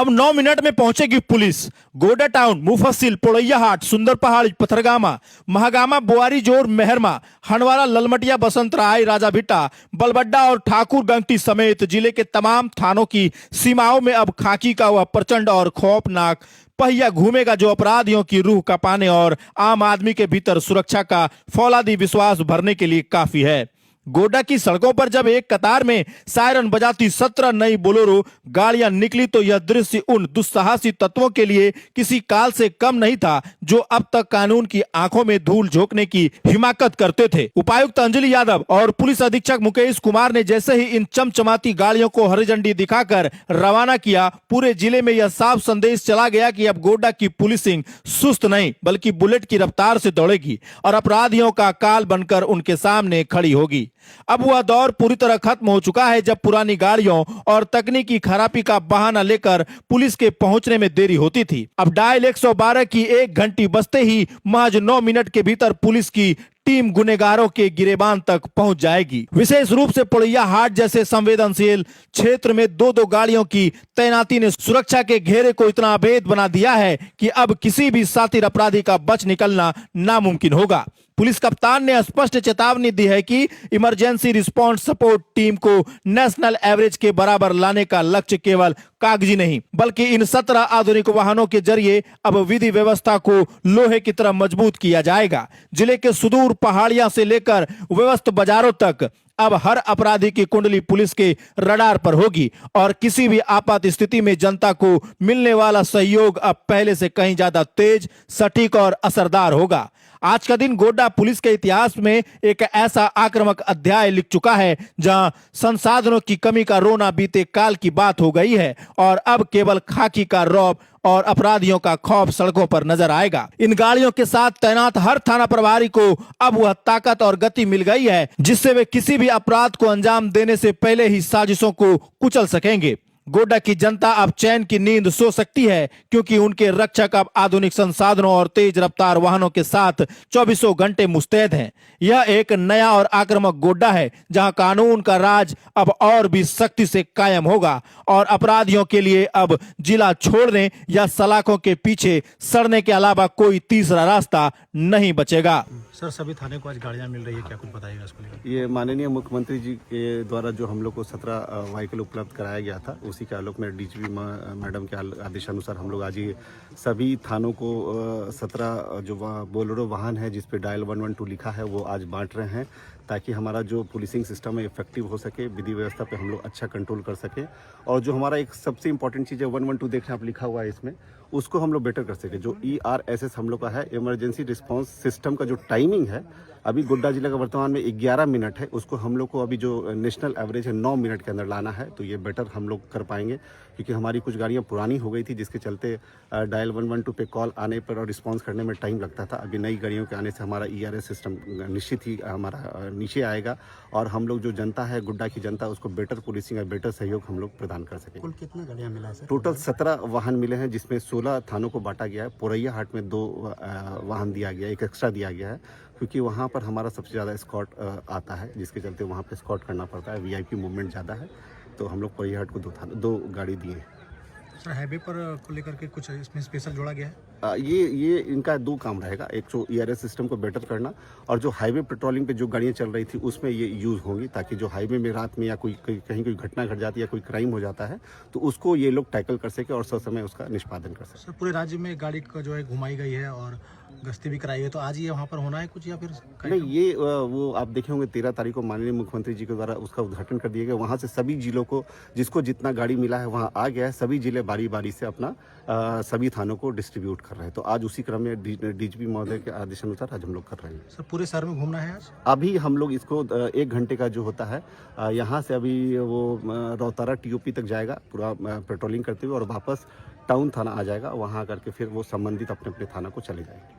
अब 9 मिनट में पहुंचेगी पुलिस। गोड्डा टाउन, मुफस्सिल, पोड़ैया हाट, सुंदर पहाड़, पथरगामा, महागामा, बोआरी जोर, मेहरमा, हंडवारा, ललमटिया, बसंत राय, राजा भिट्टा, बलबड्डा और ठाकुर गंगटी समेत जिले के तमाम थानों की सीमाओं में अब खाकी का वह प्रचंड और खौफनाक पहिया घूमेगा जो अपराधियों की रूह कांपाने और आम आदमी के भीतर सुरक्षा का फौलादी विश्वास भरने के लिए काफी है। गोड्डा की सड़कों पर जब एक कतार में सायरन बजाती 17 नई बोलेरो गाड़ियां निकली तो यह दृश्य उन दुस्साहसी तत्वों के लिए किसी काल से कम नहीं था जो अब तक कानून की आंखों में धूल झोंकने की हिमाकत करते थे। उपायुक्त अंजलि यादव और पुलिस अधीक्षक मुकेश कुमार ने जैसे ही इन चमचमाती गाड़ियों को हरी झंडी दिखाकर रवाना किया, पूरे जिले में यह साफ संदेश चला गया कि अब गोड्डा की पुलिसिंग सुस्त नहीं बल्कि बुलेट की रफ्तार से दौड़ेगी और अपराधियों का काल बनकर उनके सामने खड़ी होगी। अब वह दौर पूरी तरह खत्म हो चुका है जब पुरानी गाड़ियों और तकनीकी खराबी का बहाना लेकर पुलिस के पहुंचने में देरी होती थी। अब डायल 112 की 1 घंटी बजते ही महज 9 मिनट के भीतर पुलिस की टीम गुनेगारों के गिरेबान तक पहुंच जाएगी। विशेष रूप से पोड़ैया हाट जैसे संवेदनशील क्षेत्र में 2-2 गाड़ियों की तैनाती ने सुरक्षा के घेरे को इतना अभेद बना दिया है कि अब किसी भी शातिर अपराधी का बच निकलना नामुमकिन होगा। पुलिस कप्तान ने स्पष्ट चेतावनी दी है कि इमरजेंसी रिस्पांस सपोर्ट टीम को नेशनल एवरेज के बराबर लाने का लक्ष्य केवल कागजी नहीं बल्कि इन 17 आधुनिक वाहनों के जरिए अब विधि व्यवस्था को लोहे की तरह मजबूत किया जाएगा। जिले के सुदूर पहाड़ियां से लेकर व्यस्त बाजारों तक अब हर अपराधी की कुंडली पुलिस के रडार पर होगी और किसी भी आपात स्थिति में जनता को मिलने वाला सहयोग अब पहले से कहीं ज्यादा तेज, सटीक और असरदार होगा। आज का दिन गोड्डा पुलिस के इतिहास में एक ऐसा आक्रामक अध्याय लिख चुका है जहां संसाधनों की कमी का रोना बीते काल की बात हो गई है और अब केवल खाकी का रौब और अपराधियों का खौफ सड़कों पर नजर आएगा। इन गाड़ियों के साथ तैनात हर थाना प्रभारी को अब वह ताकत और गति मिल गई है जिससे वे किसी भी अपराध को अंजाम देने से पहले ही साजिशों को कुचल सकेंगे। गोड्डा की जनता अब चैन की नींद सो सकती है क्योंकि उनके रक्षक अब आधुनिक संसाधनों और तेज रफ्तार वाहनों के साथ 24 घंटे मुस्तैद हैं। यह एक नया और आक्रामक गोड्डा है जहां कानून का राज अब और भी सख्ती से कायम होगा और अपराधियों के लिए अब जिला छोड़ने या सलाखों के पीछे सड़ने के अलावा कोई तीसरा रास्ता नहीं बचेगा। सर, सभी थाने को आज गाड़ियां मिल रही है, क्या कुछ बताइएगा इसको लेकर? ये माननीय मुख्यमंत्री जी के द्वारा जो हम लोग को 17 व्हीकल उपलब्ध कराया गया था उसी के आलोक में डीजीपी मैडम के आदेशानुसार हम लोग आज ये सभी थानों को 17 जो बोलेरो वाहन है जिस पे डायल 112 लिखा है वो आज बांट रहे हैं ताकि हमारा जो पुलिसिंग सिस्टम है इफेक्टिव हो सके, विधि व्यवस्था पे हम लोग अच्छा कंट्रोल कर सके और जो हमारा एक सबसे इंपॉर्टेंट चीज़ है 112 देख रहे हैं आप लिखा हुआ है इसमें, उसको हम लोग बेटर कर सके। जो ERSS हम लोग का है, इमरजेंसी रिस्पांस सिस्टम का जो टाइमिंग है अभी गोड्डा जिला का वर्तमान में 11 मिनट है, उसको हम लोग को अभी जो नेशनल एवरेज है 9 मिनट के अंदर लाना है तो ये बेटर हम लोग कर पाएंगे क्योंकि हमारी कुछ गाड़ियाँ पुरानी हो गई थी जिसके चलते डायल 112 पे कॉल आने पर और रिस्पांस करने में टाइम लगता था। अभी नई गाड़ियों के आने से हमारा ERS सिस्टम निश्चित ही हमारा नीचे आएगा और हम लोग जो जनता है गोड्डा की जनता उसको बेटर पुलिसिंग और बेटर सहयोग हम लोग प्रदान कर सकें। कुल कितनी गाड़ियां मिला है सर? टोटल 17 वाहन मिले हैं जिसमें 16 थानों को बांटा गया है। पोड़ैया हाट में 2 वाहन दिया गया, एक एक्स्ट्रा दिया गया है क्योंकि वहाँ पर हमारा सबसे ज़्यादा स्कॉट आता है जिसके चलते वहाँ पे स्कॉट करना पड़ता है, VIP मूवमेंट ज़्यादा है तो हम लोग पोड़ैया हाट को 2 गाड़ी दिए हैं। सर, हाईवे पर को लेकर के कुछ इसमें स्पेशल जोड़ा गया है? ये इनका 2 काम रहेगा, एक तो ERS सिस्टम को बेटर करना और जो हाईवे पेट्रोलिंग पे जो गाड़ियाँ चल रही थी उसमें ये यूज़ होंगी ताकि जो हाईवे में रात में या कहीं कोई घटना घट जाती है या कोई क्राइम हो जाता है तो उसको ये लोग टैकल कर सके और समय उसका निष्पादन कर सके। सर, पूरे राज्य में गाड़ी का जो है घुमाई गई है और गश्ती भी कराई है तो आज ये वहाँ पर होना है कुछ या फिर नहीं? ये वो आप देखे होंगे 13 तारीख को माननीय मुख्यमंत्री जी के द्वारा उसका उद्घाटन कर दिया गया। वहाँ से सभी जिलों को जिसको जितना गाड़ी मिला है वहाँ आ गया है, सभी जिले बारी बारी से अपना सभी थानों को डिस्ट्रीब्यूट कर रहे हैं तो आज उसी क्रम में DGP महोदय के आदेशानुसार आज हम लोग कर रहे हैं। सर, पूरे शहर में घूमना है आज? अभी हम लोग इसको 1 घंटे का जो होता है यहाँ से अभी वो रौतारा TOP तक जाएगा पूरा पेट्रोलिंग करते हुए और वापस टाउन थाना आ जाएगा, वहाँ करके फिर वो संबंधित अपने अपने थाना को चले जाएंगे।